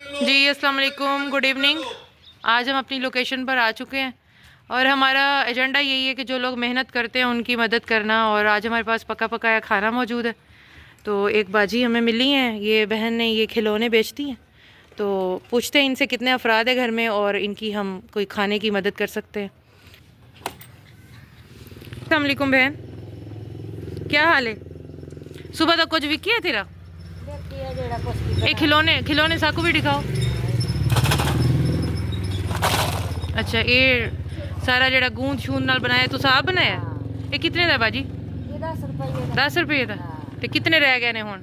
जी अस्सलाम वालेकुम, good evening. आज हम अपनी लोकेशन पर आ चुके हैं और हमारा एजेंडा यही है कि जो लोग मेहनत करते हैं उनकी मदद करना। और आज हमारे पास पका पकाया खाना मौजूद है। तो एक बाजी हमें मिली हैं, ये बहन ने ये खिलौने बेचती हैं। तो पूछते हैं इनसे कितने अफराद है घर में और इनकी हम कोई खाने की मदद कर सकते हैं। अस्सलाम वालेकुम बहन, क्या हाल है? सुबह तक कुछ विकी है तेरा? ये खिलौने खिलौने साकू भी दिखाओ। अच्छा, ये सारा जड़ा गूंद शूंद नाल बनाया तो आप बनाया? ये कितने का बाजी? 10 रुपये का। तो कितने रह गए ने हुण?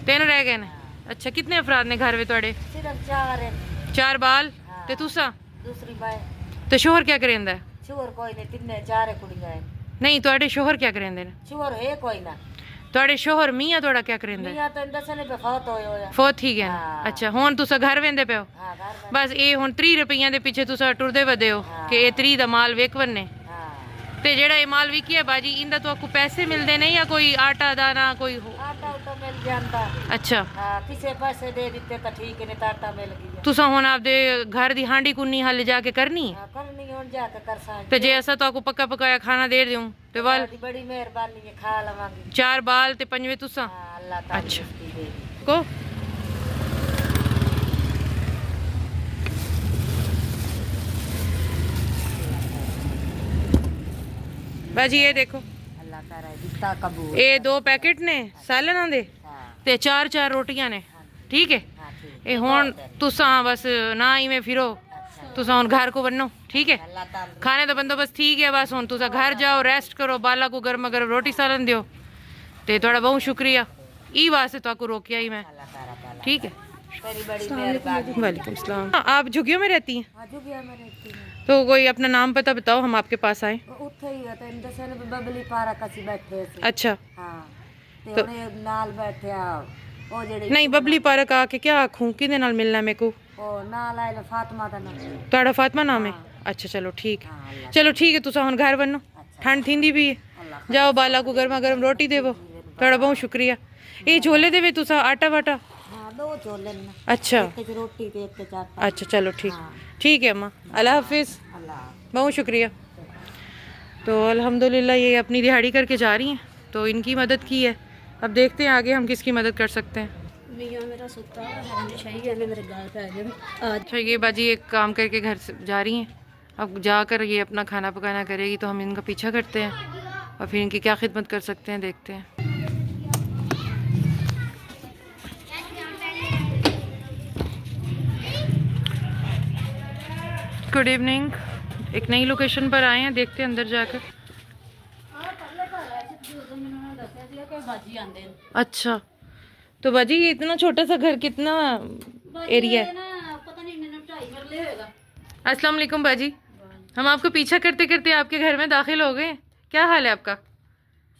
3 रह गए ने। अच्छा, कितने अफराद ने घर में तुहाडे? सिर्फ 4 बाल ते तुसा? दूसरी बाय ते शोहर क्या करेंदा है? शोहर कोई नहीं, तिन्ने चार कुड़ियां हैं। नहीं, तुहाडे शोहर क्या करेंदे ने? शोहर है कोई ना। तुहाडे शोहर मियां तुहाडा क्या करेंदा है? मियां तो दसने पे फौत होया। फौत थी गए। हाँ। अच्छा, हुण तुसा घर वेंदे पे हो? हां घर में। बस ये हुण 30 रुपइयां दे पीछे तुसा टुरदे वदे हो कि ये 30 दा माल वेक वन्ने। हां ते जेड़ा ये माल विकी है बाजी, इंदा तो आपको पैसे मिलदे नहीं या कोई आटा दाना कोई आटा उटा मिल जाता। अच्छा, हां किसे पैसे दे दिते तो ठीक है, नहीं तो आटा मिल गया। तुसा हुण आपदे घर दी हांडी कुन्नी हल जाके करनी है? हां करनी होन जाके कर सकते। ते जे ऐसा तो आपको पक्का पकाया खाना दे दूं ते वाल बड़ी मेहरबानी है, खा लवांगी। 4 बाल ते 5वें तुसा? हां अल्लाह ताला अच्छा। उसकी दे दी। को बाजी ये देखो, अल्लाह ताला दिता कबूल। ये 2 पैकेट ने सालना दे हां ते 4 रोटियां ने। ठीक है, हां ठीक। ये हुण तुसा बस ना इवें फिरो, तुसा हुण घर को बनो। ठीक है, अल्लाह ताला खाने का बंदोबस्त ठीक है। बस हुण तुसा घर जाओ, रेस्ट करो, बाला को गर्मा गर्म रोटी सालन दियो। ते थोड़ा बहुत शुक्रिया, ई वास्ते तो आपको रोकिया ही मैं। अल्लाह ताला। ठीक है, तेरी बड़ी मेहरबानी। वालेकुम सलाम। आप झुग्गियों में रहती हैं? आज गया मैं रहती हूं। तो कोई अपना नाम पता बताओ, हम आपके पास आए। ਉੱਥੇ ਹੀ ਆ ਤੈਨੂੰ ਦੱਸਿਆ ਨਾ ਬਬਲੀ ਪਾਰਕ ਅਸੀਂ ਬੈਠੇ ਸੀ। अच्छा, ਹਾਂ ਤੇ तो- ਉਹਨੇ ਨਾਲ ਬੈਠਿਆ ਉਹ ਜਿਹੜੀ नहीं बबली पार्क आके क्या आखूं, किदे नाल मिलना मेरे को? ਉਹ ਨਾਲ ਆਇਆ ਫਾਤਮਾ ਦਾ ਨਾਮ। ਤੁਹਾਡਾ फातिमा नाम है? अच्छा चलो ठीक हाँ, है, अल्लाह। चलो ठीक है, तुसा हुण घर बनो, ठंड थींदी भी है। अल्लाह जाओ बाला को गर्मा गर्म रोटी देवो। थोड़ा बहुत शुक्रिया। ये झोले देवे तुसा आटा वाटा? ਹਾਂ ਦੋ ਚੋਲੇ ਨੇ, अच्छा ਇੱਕ ਚ ਰੋਟੀ ਤੇ ਇੱਕ ਚ ਆਟਾ। अच्छा, चलो ठीक, हाँ। ठीक है अम्मा, अल्लाह हाफिज़, ਅੱਲਾਹ बहुत शुक्रिया। तो अल्हम्दुलिल्लाह ये अपनी दिहाड़ी करके जा रही हैं, तो इनकी मदद की है। अब देखते हैं आगे हम किसकी मदद कर सकते हैं। ਮੀਆਂ ਮੇਰਾ ਸੁੱਤਾ ਹੈ ਹਮੇਸ਼ਾ ਹੀ ਐਵੇਂ ਮੇਰੇ ਗਾਲ ਪੈ ਜਾਵੇ। आज अच्छा, ये बाजी एक काम करके घर से जा रही हैं, अब जाकर ये अपना खाना पकाना करेगी तो हम इनका पीछा करते हैं और फिर इनकी क्या खिदमत कर सकते हैं देखते हैं। गुड इवनिंग, एक नई लोकेशन पर आए हैं, देखते हैं अंदर जाकर। अच्छा, तो बाजी ये इतना छोटा सा घर कितना एरिया है? अस्सलाम वालेकुम बाजी, हम आपको पीछा करते करते आपके घर में दाखिल हो गए। क्या हाल है आपका?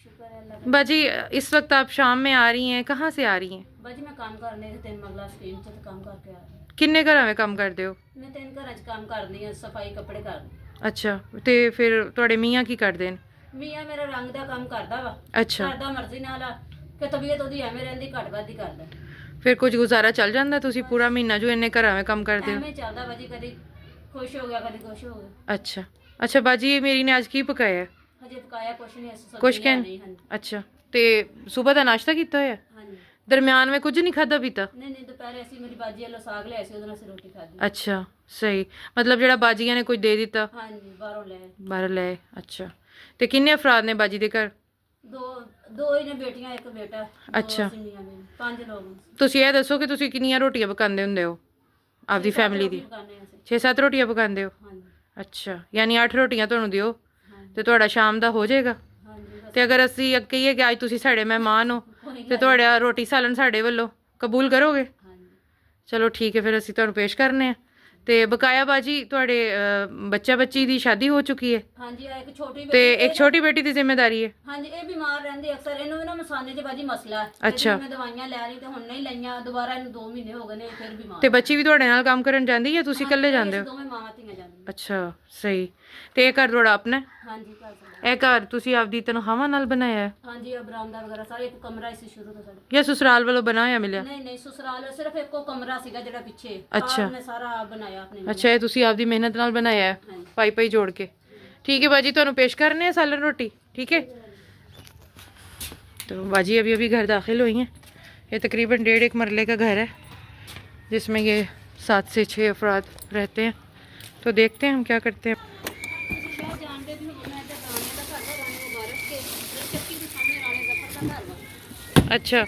शुक्र है अल्लाह बाजी इस वक्त आप शाम में आ रही हैं, कहाँ से आ रही हैं? ਬਾਜੀ ਮੈਂ ਕੰਮ ਕਰਨੇ ਤੇ ਤਿੰਨ ਮਗਲਾ ਸਕੀਮ ਚ ਕੰਮ ਕਰਕੇ ਆ ਰਹੀ। किन्ने घरां में काम करते हो? ਮੈਂ ਤਿੰਨ ਘਰਾਂ ਚ ਕੰਮ ਕਰਦੀ ਆ, ਸਫਾਈ ਕੱਪੜੇ ਕਰਦੀ। अच्छा, तो फिर थोड़े मियाँ की करते हैं? ਮੀਆਂ ਮੇਰਾ ਰੰਗ ਦਾ ਕੰਮ ਕਰਦਾ ਵਾ। अच्छा, ਕਰਦਾ ਮਰਜ਼ੀ ਨਾਲ ਆ ਕਿ ਤਬੀਅਤ ਉਹਦੀ ਐਵੇਂ ਰਹਿੰਦੀ, ਘੱਟ ਵੱਧ ਹੀ ਕਰਦਾ। फिर कुछ गुजारा चल जाता? तुसी पूरा महीना जो इन्ने घरां में काम करते हो? ਐਵੇਂ ਚੱਲਦਾ ਵਾ ਜੀ, ਕਦੀ ਖੁਸ਼ ਹੋ ਗਿਆ ਕਦੀ ਕੁਛ ਹੋ ਗਿਆ। अच्छा अच्छा बाजी, ये मेरी ने आज की पकाया है? ਹਜੇ ਪਕਾਇਆ ਕੁਛ ਨਹੀਂ, ਅਸੀਂ कुछ ਸਬਜ਼ੀ कहन? ਨਹੀਂ। ਹਾਂਜੀ अच्छा, तो सुबह का नाश्ता किया है? ਹਾਂਜੀ। दरम्यान में कुछ नहीं खादा पीता? ਨਹੀਂ ਨਹੀਂ ਦੁਪਹਿਰੇ ਅਸੀਂ ਮੇਰੀ ਬਾਜੀ ਵੱਲੋਂ ਸਾਗ ਲਿਆ ਸੀ, ਉਹਦੇ ਨਾਲ ਅਸੀਂ ਰੋਟੀ ਖਾਧੀ। अच्छा सही, मतलब जेड़ा बाजिया ने कुछ दे दिता ਹਾਂਜੀ ਬਾਹਰੋਂ ਲੈ बाहर ले? अच्छा, तो किन्ने अफराद ने बाजी दे घर? ਦੋ ਹੀ ਨੇ, ਬੇਟੀਆਂ ਇੱਕ ਬੇਟਾ। ਦੋ अच्छा। ਅਸੀਂ ਮੀਆਂ ਬੀਵੀ, ਪੰਜ ਲੋਕ ਹਾਂ। ਤੁਸੀਂ ਇਹ ਦੱਸੋ ਕਿ ਤੁਸੀਂ ਕਿੰਨੀਆਂ ਰੋਟੀਆਂ ਪਕਾਉਂਦੇ ਹੁੰਦੇ ਹੋ ਆਪਦੀ ਫੈਮਿਲੀ ਦੀ? ਪਕਾਉਂਦੇ ਹਾਂ ਅਸੀਂ। 6-7 ਰੋਟੀਆਂ ਪਕਾਉਂਦੇ ਹੋ? ਹਾਂਜੀ ਅੱਛਾ, ਯਾਨੀ 8 ਰੋਟੀਆਂ ਤੁਹਾਨੂੰ ਦਿਓ ਹਾਂਜੀ ਤੇ ਤੁਹਾਡਾ ਸ਼ਾਮ ਦਾ ਹੋ ਜਾਏਗਾ। ਹਾਂਜੀ ਬਸ ਤੇ ਅਗਰ ਅਸੀਂ ਕਹੀਏ ਕਿ ਅੱਜ ਤੁਸੀਂ ਸਾਡੇ ਮਹਿਮਾਨ ਹੋ ਕੋਈ ਤੇ ਤੁਹਾਡਾ ਰੋਟੀ ਸਾਲਨ ਸਾਡੇ ਵੱਲੋਂ ਕਬੂਲ ਕਰੋਗੇ? ਹਾਂਜੀ ਚਲੋ ਠੀਕ ਹੈ, ਫਿਰ ਅਸੀਂ ਤੁਹਾਨੂੰ ਪੇਸ਼ ਕਰਨੇ ਆ ਤੇ ਬਕਾਇਆ ਬਾਜੀ ਤੁਹਾਡੇ ਬੱਚਾ ਬੱਚੀ ਦੀ ਸ਼ਾਦੀ ਹੋ ਚੁੱਕੀ ਹੈ ਹਾਂਜੀ ਆ ਇੱਕ ਛੋਟੀ ਤੇ ਬੇਟੀ ਇੱਕ ਛੋਟੀ ਬੇਟੀ ਦੀ ਜ਼ਿੰਮੇਵਾਰੀ ਹੈ। ਹਾਂਜੀ ਇਹ ਬਿਮਾਰ ਰਹਿੰਦੀ ਅਕਸਰ, ਇਹਨੂੰ ਵੀ ਨਾ ਮਸਾਨੇ 'ਚ ਬਾਜੀ ਮਸਲਾ ਹੈ। ਅੱਛਾ। ਮੈਂ ਦਵਾਈਆਂ ਲੈ ਰਹੀ ਤੇ ਹੁਣ ਨਹੀਂ ਲਈਆਂ, ਦੁਬਾਰਾ ਇਹਨੂੰ 2 ਮਹੀਨੇ ਹੋ ਗਏ ਨੇ, ਫਿਰ ਬਿਮਾਰ। ਤੇ ਬੱਚੀ ਵੀ ਤੁਹਾਡੇ ਨਾਲ ਕੰਮ ਕਰਨ ਜਾਂਦੀ ਹੈ, ਤੁਸੀਂ ਇਕੱਲੇ ਜਾਂਦੇ ਹੋ? ਦੋਵੇਂ ਮਾਵਾਂ ਧੀਆਂ ਜਾਂਦੀਆਂ। ਅੱਛਾ ਸਹੀ। ਤੇ ਇਹ ਘਰ ਤੁਹਾਡਾ ਆਪਣਾ ਹੈ? ਹਾਂਜੀ ਘਰ ਸਾਡਾ। ਇਹ ਘਰ ਤੁਸੀਂ ਆਪਦੀ ਤਨਖਾਹਾਂ ਨਾਲ ਬਣਾਇਆ ਹੈ ਹਾਂਜੀ ਇਹ ਬਰਾਮਦਾ ਵਗੈਰਾ ਸਾਰੇ, ਇੱਕ ਕਮਰਾ ਸੀ ਸ਼ੁਰੂ ਤੋਂ ਸਾਡਾ। ਜਾਂ ਸਸੁਰਾਲ ਵੱਲੋਂ ਬਣਾਇਆ ਮਿਲਿਆ? ਨਹੀਂ ਸਸੁਰਾਲ ਸਿਰਫ ਇੱਕੋ ਕਮਰਾ ਸੀਗਾ ਜਿਹੜਾ ਪਿੱਛੇ। ਅੱਛਾ। ਮੈਂ ਸਾਰਾ ਆਪ ਬਣਾਇਆ ਆਪਣੇ। ਅੱਛਾ ਇਹ ਤੁਸੀਂ ਆਪਦੀ ਮਿਹਨਤ ਨਾਲ ਬਣਾਇਆ ਹੈ, ਹਾਂਜੀ। ਪਾਈ ਜੋੜ ਕੇ। ठीक है बाजी, ਤੁਹਾਨੂੰ पेश करने हैं सालन रोटी, ठीक है? तो बाजी अभी घर दाखिल हुई हैं। ये तकरीबन 1.5 मरले का घर है जिसमें ये 7 से 6 अफराद रहते हैं। तो देखते हैं हम क्या करते हैं। अच्छा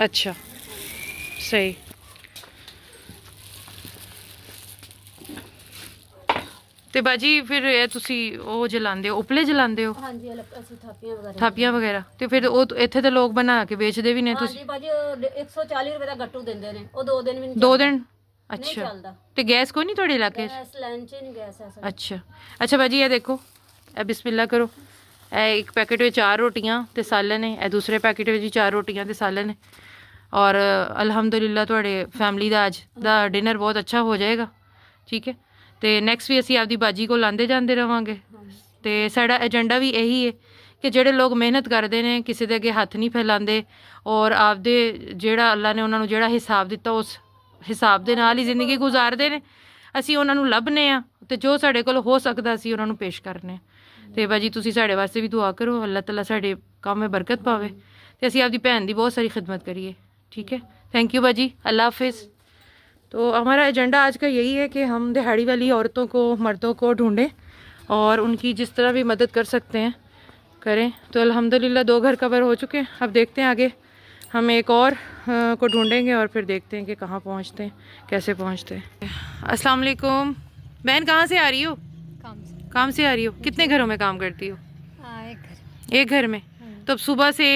अच्छा सही। ਤੇ ਬਾਜੀ ਫਿਰ ਇਹ ਤੁਸੀਂ ਉਹ ਜਲਾਉਂਦੇ ਹੋ, ਉਪਲੇ ਜਲਾਉਂਦੇ ਹੋ? ਹਾਂਜੀ ਅਸੀਂ ਥਾਪੀਆਂ ਵਗੈਰਾ। ਤੇ ਫਿਰ ਉਹ ਇੱਥੇ ਤੇ ਲੋਕ ਬਣਾ ਕੇ ਵੇਚਦੇ ਵੀ ਨੇ ਤੁਸੀਂ? ਹਾਂਜੀ ਬਾਜੀ 140 ਰੁਪਏ ਦਾ ਗੱਟੂ ਦਿੰਦੇ ਨੇ, ਉਹ 2 ਦਿਨ ਵੀ ਨਹੀਂ 2 ਦਿਨ? ਨਹੀਂ ਅੱਛਾ। ਚੱਲਦਾ। ਤੇ ਗੈਸ ਕੋਈ ਨਹੀਂ ਤੁਹਾਡੇ ਇਲਾਕੇ 'ਚ? ਗੈਸ ਲਾਈਨ 'ਚ ਨਹੀਂ ਗੈਸ ਹੈ ਸਰ। ਅੱਛਾ ਅੱਛਾ ਬਾਜੀ ਇਹ ਦੇਖੋ, ਇਹ ਬਿਸਮਿਲ੍ਲਾ ਕਰੋ। ਇਹ ਇੱਕ ਪੈਕੇਟ ਵਿੱਚ 4 ਰੋਟੀਆਂ ਤੇ ਸਾਲਨ ਹੈ, ਇਹ ਦੂਸਰੇ ਪੈਕੇਟ ਵਿੱਚ ਵੀ 4 ਰੋਟੀਆਂ ਤੇ ਸਾਲਨ ਹੈ। ਔਰ ਅਲਹਮਦੁਲਿਲਾ ਤੁਹਾਡੇ ਫੈਮਿਲੀ ਦਾ ਅੱਜ ਦਾ ਡਿਨਰ ਬਹੁਤ ਅੱਛਾ ਹੋ ਜਾਏਗਾ, ਠੀਕ ਹੈ? ਤੇ ਨੈਕਸਟ ਵੀ ਅਸੀਂ ਆਪਦੀ ਬਾਜੀ ਕੋਲ ਆਉਂਦੇ ਜਾਂਦੇ ਰਵਾਂਗੇ। ਤੇ ਸਾਡਾ ਏਜੰਡਾ ਵੀ ਇਹੀ ਹੈ ਕਿ ਜਿਹੜੇ ਲੋਕ ਮਿਹਨਤ ਕਰਦੇ ਨੇ, ਕਿਸੇ ਦੇ ਅੱਗੇ ਹੱਥ ਨਹੀਂ ਫੈਲਾਉਂਦੇ, ਔਰ ਆਪਦੇ ਜਿਹੜਾ ਅੱਲਾ ਨੇ ਉਹਨਾਂ ਨੂੰ ਜਿਹੜਾ ਹਿਸਾਬ ਦਿੱਤਾ ਉਸ ਹਿਸਾਬ ਦੇ ਨਾਲ ਹੀ ਜ਼ਿੰਦਗੀ ਗੁਜ਼ਾਰਦੇ ਨੇ। ਅਸੀਂ ਉਹਨਾਂ ਨੂੰ ਲੱਭਨੇ ਆ ਤੇ ਜੋ ਸਾਡੇ ਕੋਲ ਹੋ ਸਕਦਾ ਅਸੀਂ ਉਹਨਾਂ ਨੂੰ ਪੇਸ਼ ਕਰਨੇ। ਤੇ ਬਾਜੀ ਤੁਸੀਂ ਸਾਡੇ ਵਾਸਤੇ ਵੀ ਦੁਆ ਕਰੋ, ਅੱਲਾਹ ਤਾਲਾ ਸਾਡੇ ਕੰਮ में बरकत पावे ਤੇ ਅਸੀਂ ਆਪਦੀ ਭੈਣ ਦੀ बहुत सारी खिदमत करिए, ठीक है? थैंक यू बाजी, अल्लाह हाफिज़। तो हमारा एजेंडा आज का यही है कि हम दिहाड़ी वाली औरतों को, मर्दों को ढूंढें और उनकी जिस तरह भी मदद कर सकते हैं करें। तो अल्हम्दुलिल्लाह 2 घर कवर हो चुके हैं। अब देखते हैं आगे हम एक और को ढूंढेंगे और फिर देखते हैं कि कहाँ पहुँचते हैं, कैसे पहुँचते हैं। अस्सलाम वालेकुम बहन, कहाँ से आ रही हो? काम से आ रही हो? कितने घरों में काम करती हो? एक घर में। तो अब सुबह से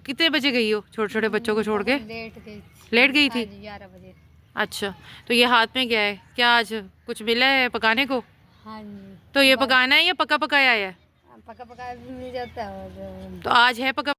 कितने बजे गई हो छोटे छोटे बच्चों को छोड़ के? लेट गई थी? 11 बजे। अच्छा, तो ये हाथ में क्या है? क्या आज कुछ मिला है पकाने को? हाँ जी। तो ये पकाना है या पका पकाया है? पका पका भी मिल जाता है और तो आज है पका